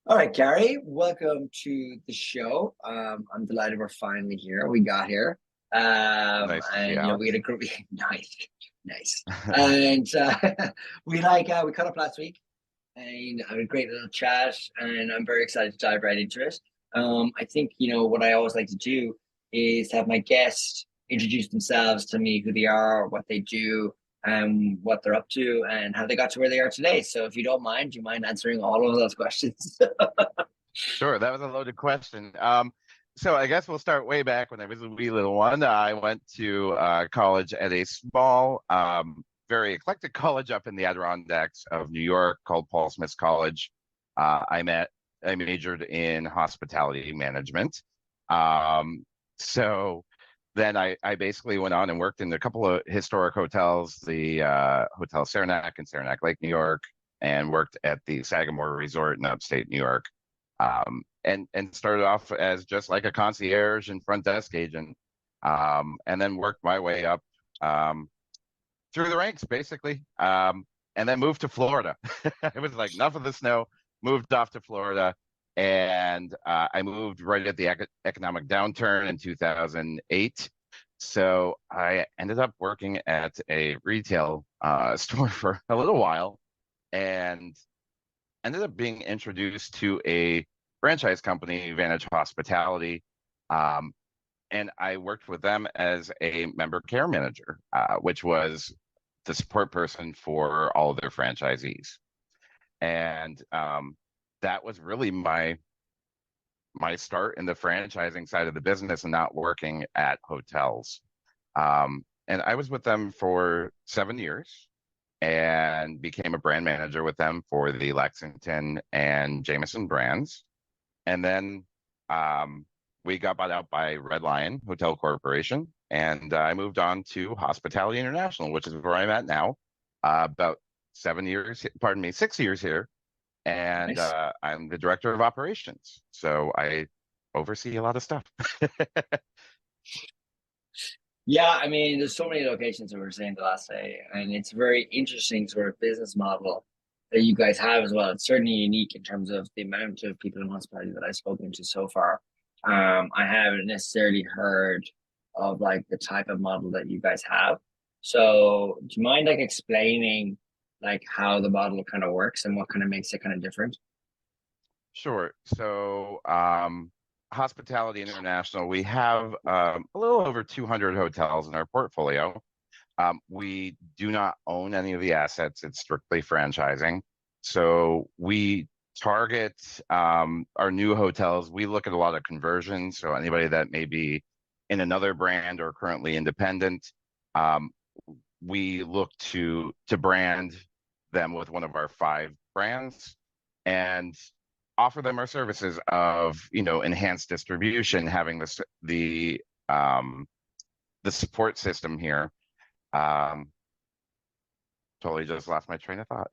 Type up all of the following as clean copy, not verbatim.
All right, Gary, welcome to the show. I'm delighted we're finally here. We got here. Nice to see And we had Alex. a group nice, nice. And we caught up last week and had a great little chat, and I'm very excited to dive right into it. I think what I always like to do is have my guests introduce themselves to me, who they are, what they do, what they're up to, and how they got to where they are today. So if you don't mind, do you mind answering all of those questions? Sure, that was a loaded question. So I guess we'll start way back when I was a wee little one. I went to college at a small, very eclectic college up in the Adirondacks of New York called Paul Smith College. I majored in hospitality management. Um, so then I basically went on and worked in a couple of historic hotels, the Hotel Saranac in Saranac Lake, New York, and worked at the Sagamore Resort in upstate New York. And started off as just like a concierge and front desk agent, and then worked my way up through the ranks basically, and then moved to Florida. It was like enough of the snow, moved off to Florida, and I moved right at the economic downturn in 2008. So I ended up working at a retail store for a little while, and ended up being introduced to a franchise company, Vantage Hospitality. Um, and I worked with them as a member care manager, which was the support person for all of their franchisees. And that was really my start in the franchising side of the business and not working at hotels. And I was with them for 7 years and became a brand manager with them for the Lexington and Jameson brands. And then we got bought out by Red Lion Hotel Corporation, and I moved on to Hospitality International, which is where I'm at now. About 7 years, pardon me, 6 years here, and Nice. I'm the director of operations. So I oversee a lot of stuff. Yeah, I mean, there's so many locations that we were saying the last day, and it's a very interesting sort of business model that you guys have as well. It's certainly unique in terms of the amount of people in hospitality that I've spoken to so far. I haven't necessarily heard of like the type of model that you guys have. So, do you mind like explaining like how the model kind of works and what kind of makes it kind of different? Sure. So, Hospitality International, we have a little over 200 hotels in our portfolio. We do not own any of the assets. It's strictly franchising. So we target our new hotels. We look at a lot of conversions. So anybody that may be in another brand or currently independent, um, we look to brand them with one of our five brands and offer them our services of enhanced distribution, having um, the support system here. um, Totally just lost my train of thought.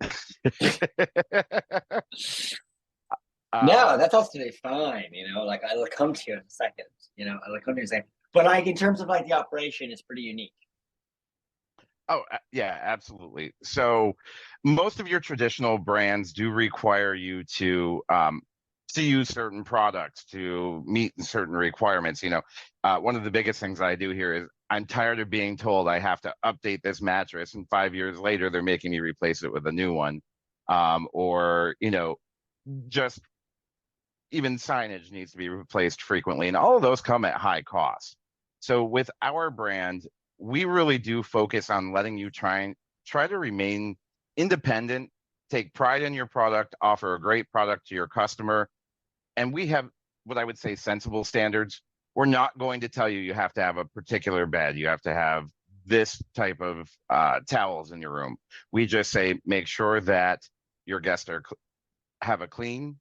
No, um, that's absolutely fine. Like I'll come to you in a second. I'll come to you in a second. But like in terms of like the operation, it's pretty unique. oh, yeah, absolutely. So most of your traditional brands do require you to use certain products to meet certain requirements. One of the biggest things I do here is I'm tired of being told I have to update this mattress, and 5 years later they're making me replace it with a new one. Or just even signage needs to be replaced frequently, and all of those come at high cost. So with our brand, we really do focus on letting you try to remain independent, take pride in your product, offer a great product to your customer, and we have what I would say sensible standards. We're not going to tell you you have to have a particular bed, you have to have this type of towels in your room. We just say make sure that your guests have a clean,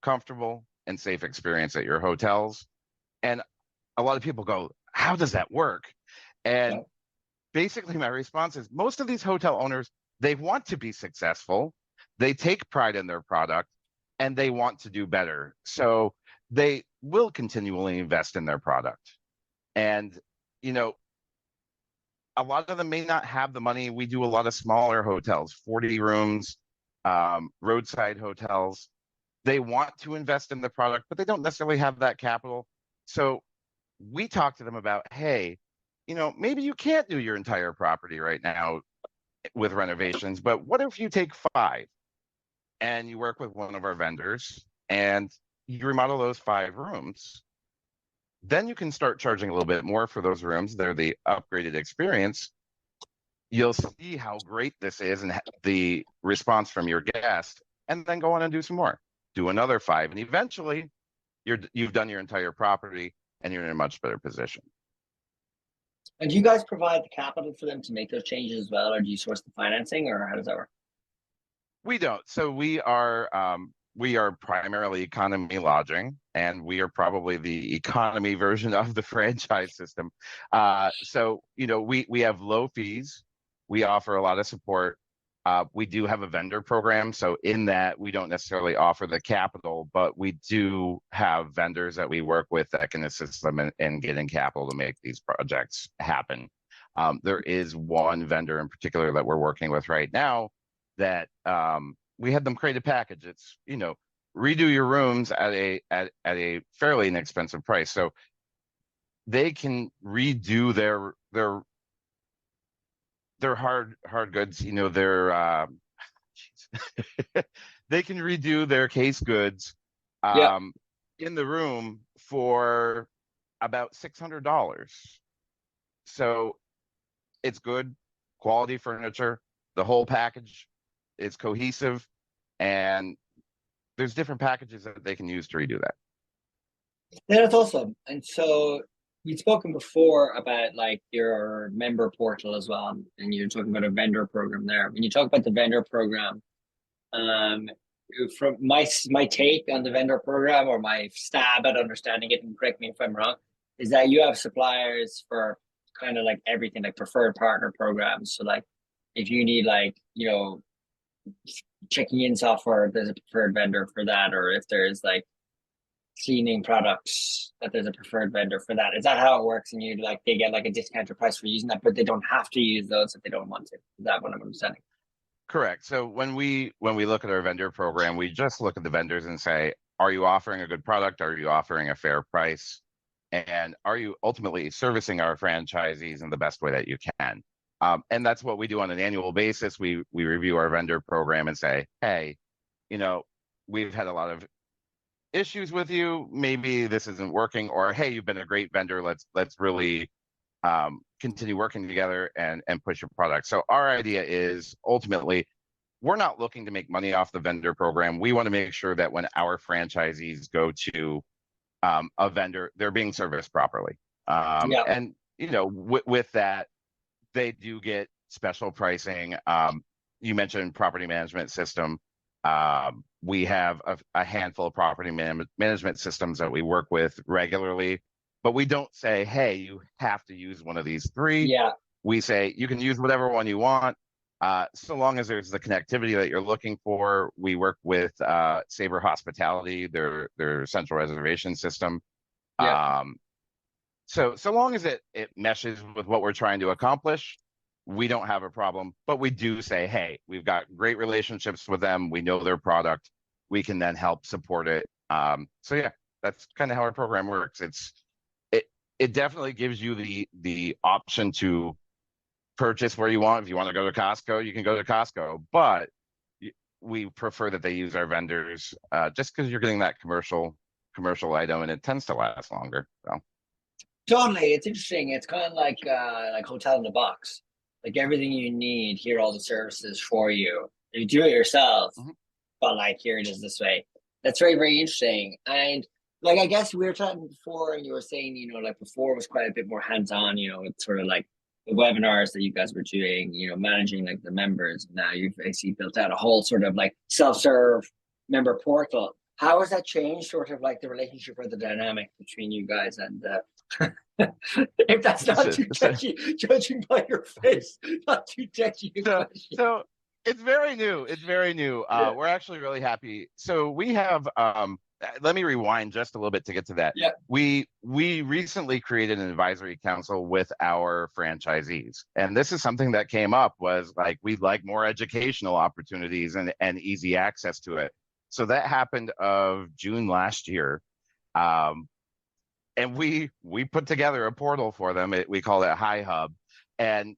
comfortable, and safe experience at your hotels. And a lot of people go, how does that work? And Yeah. basically, my response is most of these hotel owners, they want to be successful, they take pride in their product, and they want to do better. So they will continually invest in their product. And, you know, a lot of them may not have the money. We do a lot of smaller hotels, 40 rooms, roadside hotels. They want to invest in the product, but they don't necessarily have that capital. So we talk to them about, hey, maybe you can't do your entire property right now with renovations, but what if you take 5 and you work with one of our vendors and you remodel those 5 rooms? Then you can start charging a little bit more for those rooms. They're the upgraded experience. You'll see how great this is and the response from your guest, and then go on and do some more. Do another 5, and eventually you've done your entire property and you're in a much better position. And do you guys provide the capital for them to make those changes as well, or do you source the financing, or how does that work? We don't. So we are primarily economy lodging, and we are probably the economy version of the franchise system. So we have low fees. We offer a lot of support. We do have a vendor program. So in that, we don't necessarily offer the capital, but we do have vendors that we work with that can assist them in getting capital to make these projects happen. There is one vendor in particular that we're working with right now that we had them create a package. It's, redo your rooms at a fairly inexpensive price. So they can redo their hard goods, they can redo their case goods Yeah. in the room for about $600. So it's good quality furniture. The whole package is cohesive, and there's different packages that they can use to redo that. Yeah, that's awesome. And so we've spoken before about like your member portal as well, and you're talking about a vendor program there. When you talk about the vendor program, from my take on the vendor program, or my stab at understanding it, and correct me if I'm wrong, is that you have suppliers for kind of like everything, like preferred partner programs. So like if you need like, checking in software, there's a preferred vendor for that, or if there's like cleaning products, that there's a preferred vendor for that. Is that how it works? And they get like a discounted price for using that, but they don't have to use those if they don't want to. Is that what I'm understanding? Correct. So when we look at our vendor program, we just look at the vendors and say, are you offering a good product? Are you offering a fair price? And are you ultimately servicing our franchisees in the best way that you can? And that's what we do on an annual basis. We review our vendor program and say, hey, we've had a lot of issues with you. Maybe this isn't working, or hey, you've been a great vendor. Let's really continue working together and push your product. So our idea is ultimately, we're not looking to make money off the vendor program. We want to make sure that when our franchisees go to a vendor, they're being serviced properly. Yeah. And with that, they do get special pricing. You mentioned property management system. We have a handful of property management systems that we work with regularly, but we don't say, hey, you have to use one of these 3. Yeah. We say you can use whatever one you want, so long as there's the connectivity that you're looking for. We work with Sabre Hospitality, their central reservation system. Yeah. So long as it meshes with what we're trying to accomplish, we don't have a problem. But we do say, hey, we've got great relationships with them. We know their product. We can then help support it. So yeah, that's kind of how our program works. It definitely gives you the option to purchase where you want. If you want to go to Costco, you can go to Costco. But we prefer that they use our vendors, just because you're getting that commercial item, and it tends to last longer. So. Totally. It's interesting. It's kind of like hotel in the box. Like everything you need, here are all the services for you. You do it yourself, but like here it is this way. That's very, very interesting. And like I guess we were talking before, and you were saying, like before it was quite a bit more hands-on, it's sort of like the webinars that you guys were doing, managing like the members. Now you've basically built out a whole sort of like self-serve member portal. How has that changed sort of like the relationship or the dynamic between you guys? And if that's not too touchy, judging by your face, not too touchy. So it's very new. Yeah. We're actually really happy. So we have, let me rewind just a little bit to get to that. Yeah. We recently created an advisory council with our franchisees. And this is something that came up, was like, we'd like more educational opportunities and easy access to it. So that happened of June last year. Um, and we put together a portal for them. We call it HiHub. And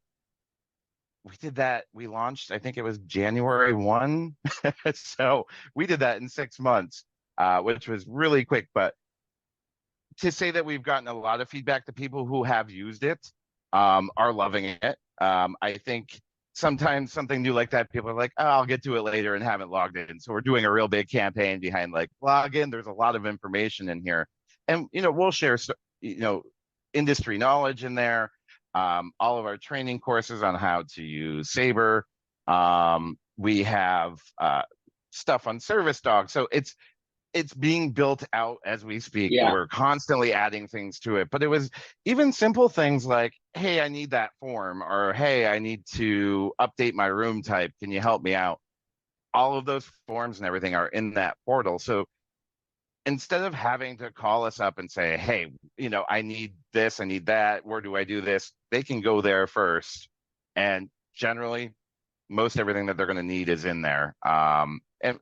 we did that. We launched, I think it was January 1. So we did that in 6 months, which was really quick. But to say that we've gotten a lot of feedback, the people who have used it are loving it. I think sometimes something new like that, people are like, oh, I'll get to it later and haven't logged in. So we're doing a real big campaign behind like log in. There's a lot of information in here. And, we'll share, industry knowledge in there, all of our training courses on how to use Sabre. We have stuff on Service Dog. So it's being built out as we speak. Yeah. We're constantly adding things to it. But it was even simple things like, hey, I need that form, or hey, I need to update my room type. Can you help me out? All of those forms and everything are in that portal. So instead of having to call us up and say, hey, I need this, I need that, where do I do this? They can go there first. And generally, most everything that they're going to need is in there. And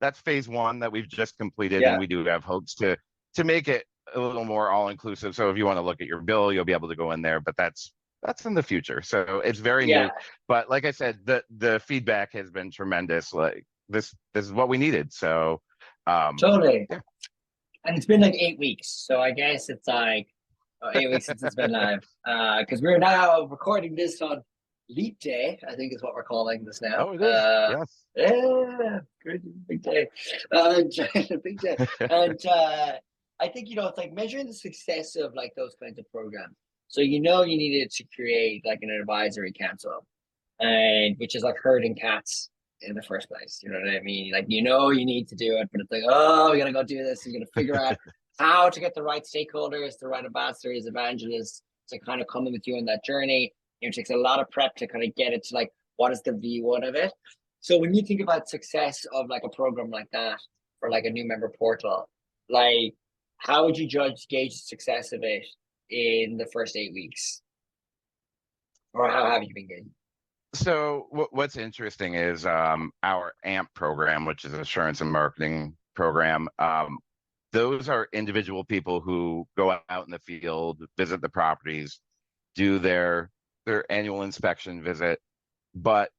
that's phase one that we've just completed. And we do have hopes to make it a little more all inclusive. So if you want to look at your bill, you'll be able to go in there, but that's in the future. So it's very new. But like I said, the feedback has been tremendous. Like this is what we needed. So Totally. Yeah. And it's been like 8 weeks. So I guess it's like 8 weeks since it's been live. Because we're now recording this on Leap Day, I think is what we're calling this now. Oh, it is. Yes. Yeah, good, big day. Big day. And I think, it's like measuring the success of like those kinds of programs. So you needed to create like an advisory council, and which is like herding cats in the first place. You know what I mean? Like, you need to do it, but it's like, oh, we gotta go do this. We're gonna figure out how to get the right stakeholders, the right ambassadors, evangelists to kind of come in with you on that journey. It takes a lot of prep to kind of get it to like, what is the V1 of it? So when you think about success of like a program like that, or like a new member portal, like how would you gauge the success of it in the first 8 weeks? Or how have you been gauging? So what's interesting is our AMP program, which is Assurance and Marketing Program. Those are individual people who go out in the field, visit the properties, do their annual inspection visit, but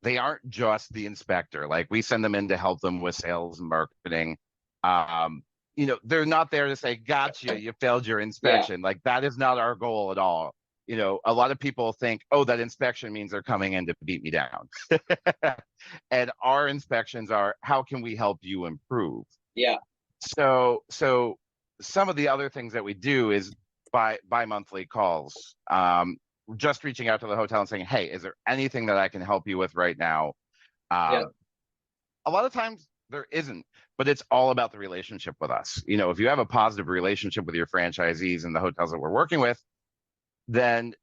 they aren't just the inspector. Like we send them in to help them with sales and marketing. They're not there to say, gotcha, you failed your inspection. Like that is not our goal at all. A lot of people think, oh, that inspection means they're coming in to beat me down. And our inspections are, how can we help you improve? Yeah. So some of the other things that we do is bi-monthly calls, just reaching out to the hotel and saying, hey, is there anything that I can help you with right now? A lot of times there isn't, but it's all about the relationship with us. If you have a positive relationship with your franchisees and the hotels that we're working with, then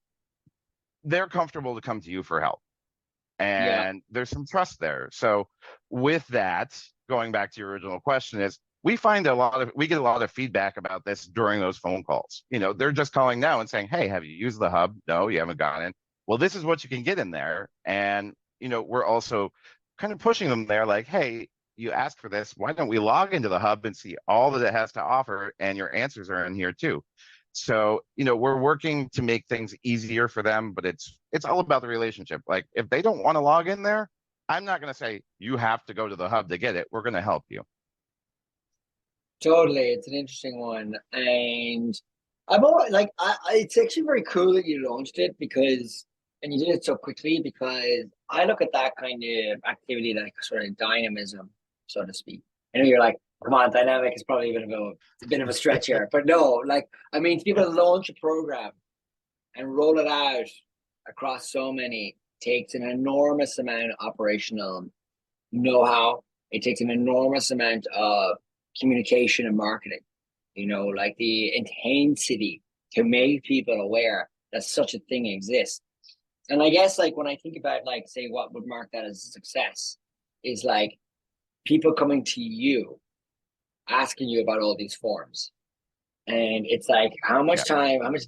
they're comfortable to come to you for help. And there's some trust there. So with that, going back to your original question, is we get a lot of feedback about this during those phone calls. They're just calling now and saying, hey, have you used the hub? No, you haven't gone in. Well, this is what you can get in there. And, we're also kind of pushing them there like, hey, you asked for this. Why don't we log into the hub and see all that it has to offer? And your answers are in here too. So, we're working to make things easier for them, but it's all about the relationship. Like if they don't want to log in there, I'm not going to say you have to go to the hub to get it. We're going to help you. Totally. It's an interesting one. And I've always like, it's actually very cool that you launched it and you did it so quickly, because I look at that kind of activity like sort of dynamism, so to speak. I know you're like, come on, dynamic is probably a bit of a stretch here, but no, like, I mean, to be able to launch a program and roll it out across so many takes an enormous amount of operational know-how. It takes an enormous amount of communication and marketing, like the intensity to make people aware that such a thing exists. And I guess like when I think about like, say, what would mark that as a success is like people coming to you asking you about all these forms. And it's like, how much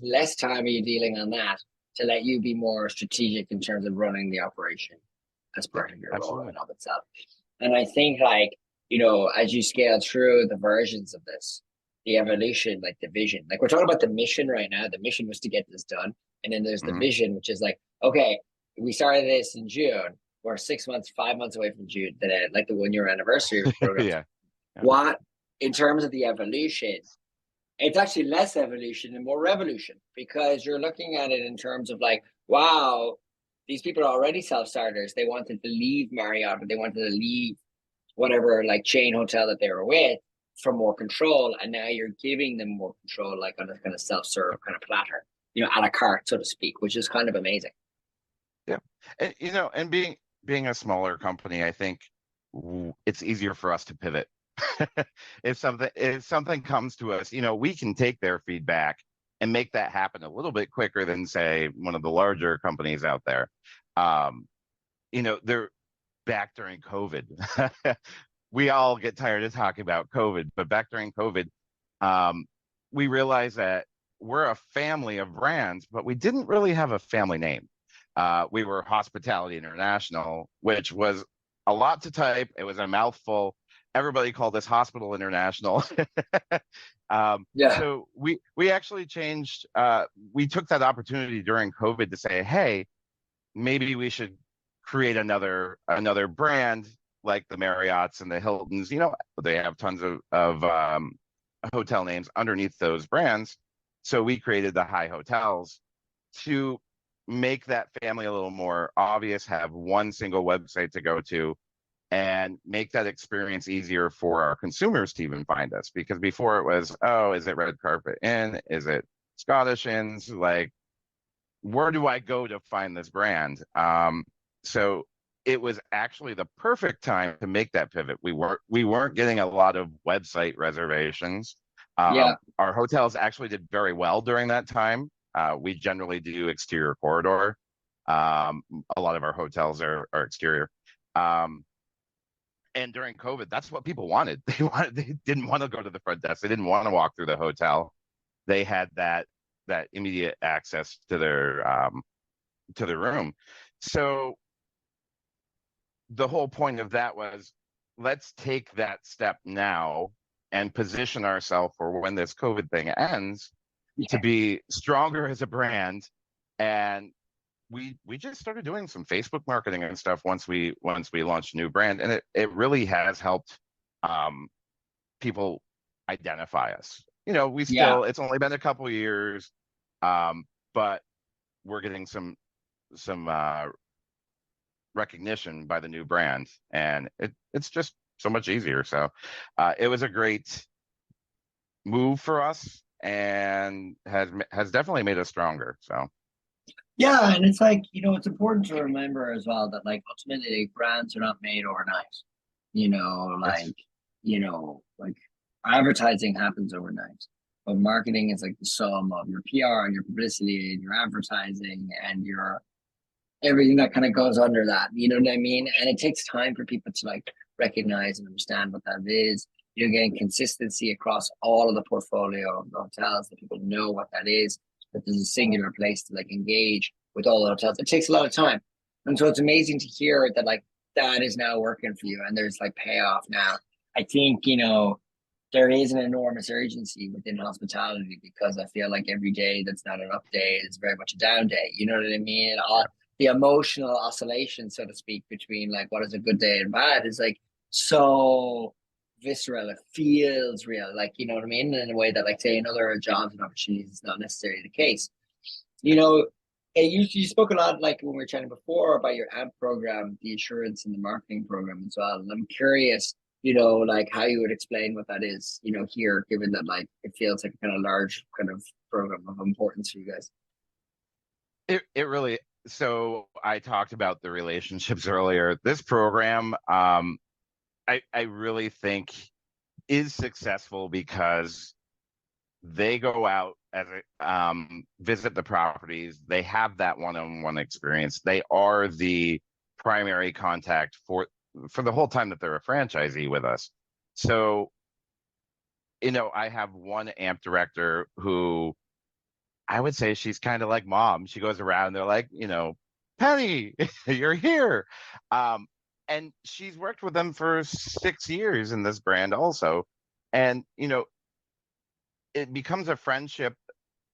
less time are you dealing on that to let you be more strategic in terms of running the operation as part of your role in of itself? And I think like, as you scale through the versions of this, the evolution, like the vision, like we're talking about the mission right now. The mission was to get this done. And then there's the Mhm. vision, which is like, okay, we started this in June. We're 6 months, 5 months away from June, like the 1 year anniversary of the program. Yeah. Yeah. What, in terms of the evolution, it's actually less evolution and more revolution, because you're looking at it in terms of like, wow, these people are already self-starters. They wanted to leave Marriott, but they wanted to leave whatever like chain hotel that they were with for more control. And now you're giving them more control, like on a kind of self-serve kind of platter, a la carte, so to speak, which is kind of amazing. Yeah. And and being a smaller company, I think it's easier for us to pivot. If something comes to us, we can take their feedback and make that happen a little bit quicker than, say, one of the larger companies out there. Um, they're back during COVID. We all get tired of talking about COVID, but back during COVID, um, we realized that we're a family of brands, but we didn't really have a family name. We were Hospitality International, which was a lot to type. It was a mouthful. Everybody called us Hospital International. Yeah. So we actually changed. We took that opportunity during COVID to say, hey, maybe we should create another brand like the Marriotts and the Hiltons. They have tons of hotel names underneath those brands. So we created the hiHotels to make that family a little more obvious, have one single website to go to, and make that experience easier for our consumers to even find us. Because before it was, oh, is it Red Carpet Inn? Is it Scottish Inns? Like, where do I go to find this brand? So it was actually the perfect time to make that pivot. We weren't getting a lot of website reservations. Yeah. Our hotels actually did very well during that time. We generally do exterior corridor. A lot of our hotels are exterior. Um, and during COVID, that's what people wanted. They didn't want to go to the front desk. They didn't want to walk through the hotel. They had that immediate access to the room. So the whole point of that was, let's take that step now and position ourselves for when this COVID thing ends to Yeah. be stronger as a brand. And we just started doing some Facebook marketing and stuff once we launched a new brand, and it really has helped people identify us. We Yeah. still, it's only been a couple years, but we're getting some recognition by the new brand, and it's just so much easier. So it was a great move for us, and has definitely made us stronger. So Yeah, and it's like, it's important to remember as well that like ultimately like, brands are not made overnight. yes, Like advertising happens overnight. But marketing is like the sum of your PR and your publicity and your advertising and your everything that kind of goes under that. You know what I mean? And it takes time for people to like recognize and understand what that is. You're getting consistency across all of the portfolio of the hotels, that people know what that is, that there's a singular place to like engage with all the hotels. It takes a lot of time. And so it's amazing to hear that like that is now working for you and there's like payoff now. I think, there is an enormous urgency within hospitality, because I feel like every day that's not an up day is very much a down day. You know what I mean? yeah, The emotional oscillation, so to speak, between like what is a good day and bad is like so visceral. It feels real, like, you know what I mean, in a way that like say in other jobs and opportunities is not necessarily the case. You yes. know, you spoke a lot like when we were chatting before about your AMP program, the insurance and the marketing program as well. And I'm curious, like how you would explain what that is, here, given that like it feels like a kind of large kind of program of importance for you guys. It really. So I talked about the relationships earlier. This program, I really think is successful because they go out as visit the properties. They have that one-on-one experience. They are the primary contact for the whole time that they're a franchisee with us. So, I have one AMP director who I would say she's kind of like mom. She goes around, they're like, Penny, you're here. Um, and she's worked with them for 6 years in this brand also. And, it becomes a friendship,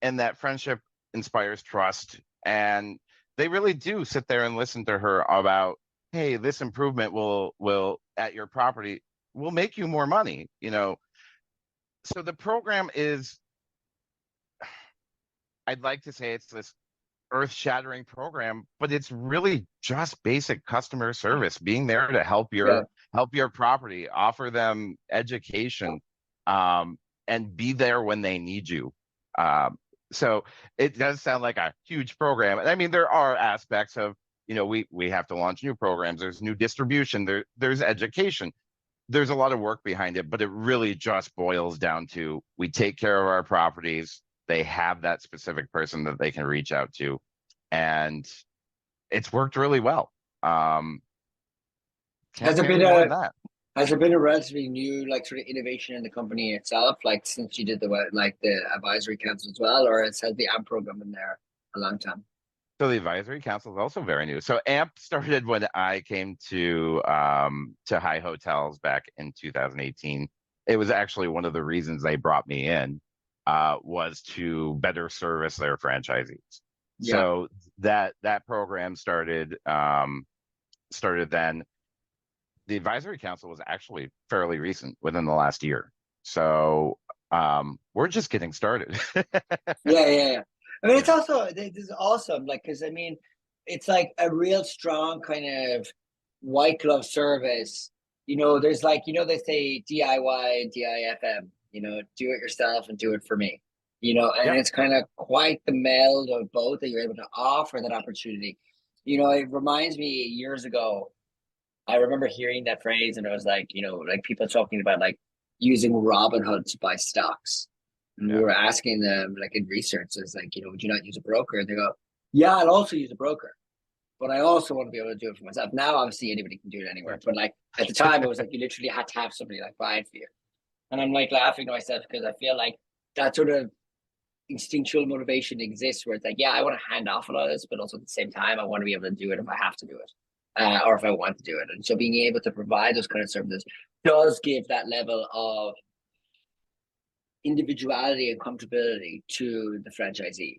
and that friendship inspires trust. And they really do sit there and listen to her about, hey, this improvement will at your property will make you more money. So the program is, I'd like to say it's this earth-shattering program, but it's really just basic customer service, being there to Yeah. help your property, offer them education, and be there when they need you. So it does sound like a huge program. And I mean, there are aspects of, we have to launch new programs. There's new distribution. There's education. There's a lot of work behind it, but it really just boils down to, we take care of our properties. They have that specific person that they can reach out to, and it's worked really well. Can't Has it say been any more a than that. Has there been a relatively new, like, sort of innovation in the company itself, like since you did the advisory council as well, or has the AMP program been there a long time? So the advisory council is also very new. So AMP started when I came to hiHotels back in 2018. It was actually one of the reasons they brought me in, was to better service their franchisees. Yeah. So that program started then. The advisory council was actually fairly recent, within the last year. So we're just getting started. Yeah, yeah, yeah. I mean, it's Yeah. also this is awesome, like, because I mean, it's like a real strong kind of white glove service. There's like, they say DIY and DIFM, do it yourself and do it for me. And Yep. it's kind of quite the meld of both that you're able to offer that opportunity. It reminds me years ago, I remember hearing that phrase, and it was like, like people talking about like using Robinhood to buy stocks. And we Yeah. were asking them, like in research, it's like, would you not use a broker? And they go, yeah, I'll also use a broker, but I also want to be able to do it for myself. Now, obviously, anybody can do it anywhere. But like at the time, it was like you literally had to have somebody like buy it for you. And I'm like laughing to myself because I feel like that sort of instinctual motivation exists where it's like, yeah, I want to hand off a lot of this, but also at the same time, I want to be able to do it if I have to do it. Or if I want to do it. And so being able to provide those kind of services does give that level of individuality and comfortability to the franchisee,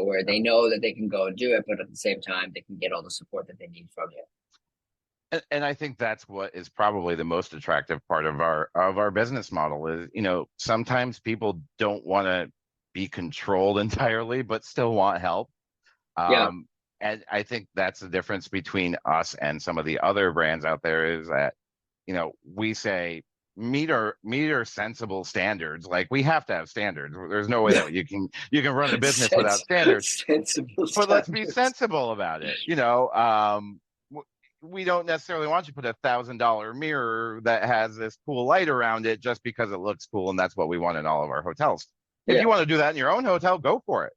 where they know that they can go and do it, but at the same time, they can get all the support that they need from you. And I think that's what is probably the most attractive part of our business model is, sometimes people don't want to be controlled entirely, but still want help. Yeah. And I think that's the difference between us and some of the other brands out there, is that, we say meet our sensible standards. Like, we have to have standards. There's no way that you can run a business without standards. Sensible But let's be standards. sensible about it. We don't necessarily want you to put $1,000 mirror that has this cool light around it just because it looks cool, and that's what we want in all of our hotels. If Yeah. you want to do that in your own hotel, go for it.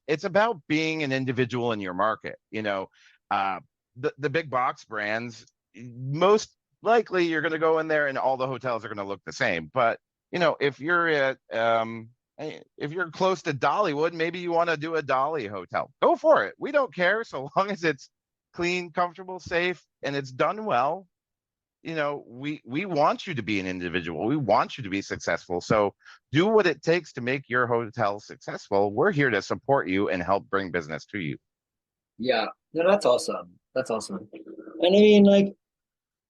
It's about being an individual in your market. The big box brands, most likely you're going to go in there and all the hotels are going to look the same. But if you're if you're close to Dollywood, maybe you want to do a Dolly hotel. Go for it. We don't care, so long as it's clean, comfortable, safe, and it's done well. We want you to be an individual. We want you to be successful. So do what it takes to make your hotel successful. We're here to support you and help bring business to you. Yeah. No, that's awesome. That's awesome. And I mean, like,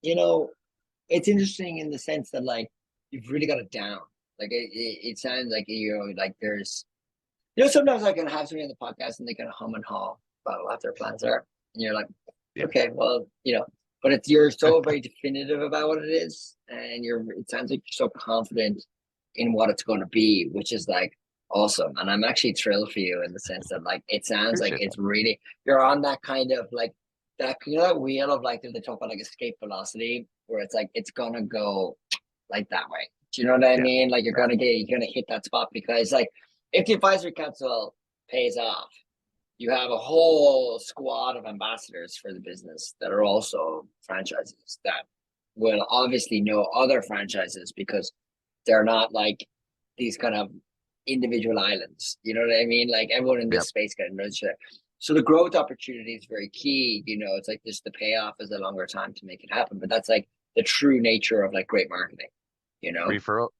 you know, it's interesting in the sense that like you've really got it down. Like it sounds like like there's sometimes I can have somebody on the podcast and they kind of hum and haw about what their plans are, and you're like, Yeah. okay, well, but you're so very definitive about what it is, and it sounds like you're so confident in what it's going to be, which is like awesome. And I'm actually thrilled for you in the sense that like it sounds like Appreciate it's really you're on that kind of like that wheel of like they talk about like escape velocity where it's like it's gonna go like that way. Do you know what I that. Yeah. mean? Like Yeah. you're gonna hit that spot because like if the advisory council pays off, you have a whole squad of ambassadors for the business that are also franchises that will obviously know other franchises because they're not like these kind of individual islands. You know what I mean? Like everyone in this Yep. space kind of knows each other. So the growth opportunity is very key. It's like just the payoff is a longer time to make it happen. But that's like the true nature of like great marketing, you know? Referral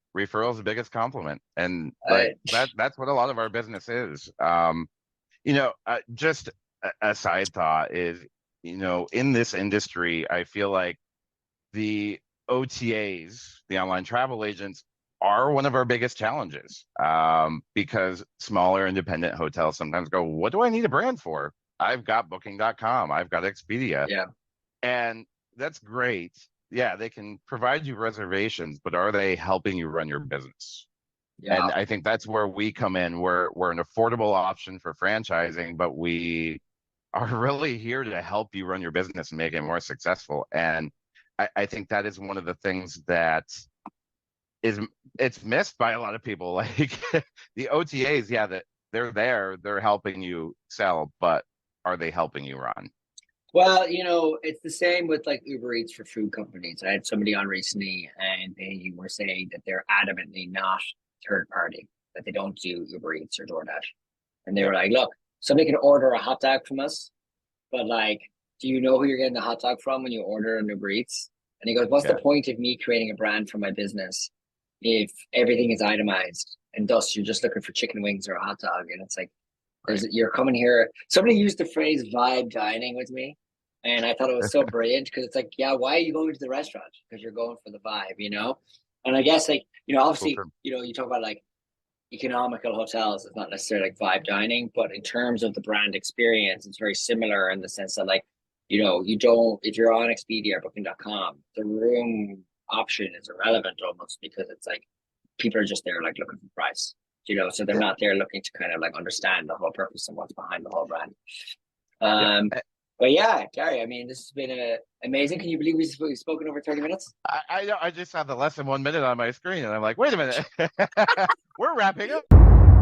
is the biggest compliment, and Uh, like that's what a lot of our business is. Just a side thought is, in this industry, I feel like the OTAs, the online travel agents, are one of our biggest challenges, because smaller independent hotels sometimes go, what do I need a brand for? I've got booking.com, I've got Expedia, yeah, and that's great. Yeah, they can provide you reservations, but are they helping you run your business? yeah, And I think that's where we come in. We're an affordable option for franchising, but we are really here to help you run your business and make it more successful. And I think that is one of the things that is it's missed by a lot of people. Like the OTAs, yeah, that they're helping you sell, but are they helping you run? Well, it's the same with like Uber Eats for food companies. I had somebody on recently and they were saying that they're adamantly not third party, that they don't do Uber Eats or DoorDash. And they Yeah, were like, look, somebody can order a hot dog from us, but like, do you know who you're getting the hot dog from when you order an Uber Eats? And he goes, what's the yeah, point of me creating a brand for my business if everything is itemized and thus you're just looking for chicken wings or a hot dog? And it's like, right. you're coming here. Somebody used the phrase vibe dining with me. And I thought it was so brilliant because it's like, yeah, why are you going to the restaurant? Because you're going for the vibe. And I guess like, Cool obviously, term. you talk about like economical hotels. It's not necessarily like vibe dining, but in terms of the brand experience, it's very similar in the sense that like, you don't, if you're on Expedia or booking.com, the room option is irrelevant almost because it's like people are just there like looking for price, so they're Yeah, not there looking to kind of like understand the whole purpose and what's behind the whole brand. yeah. Um, but yeah, Gary, I mean, this has been amazing. Can you believe we've spoken over 30 minutes? I just saw the less than 1 minute on my screen, and I'm like, wait a minute, we're wrapping up.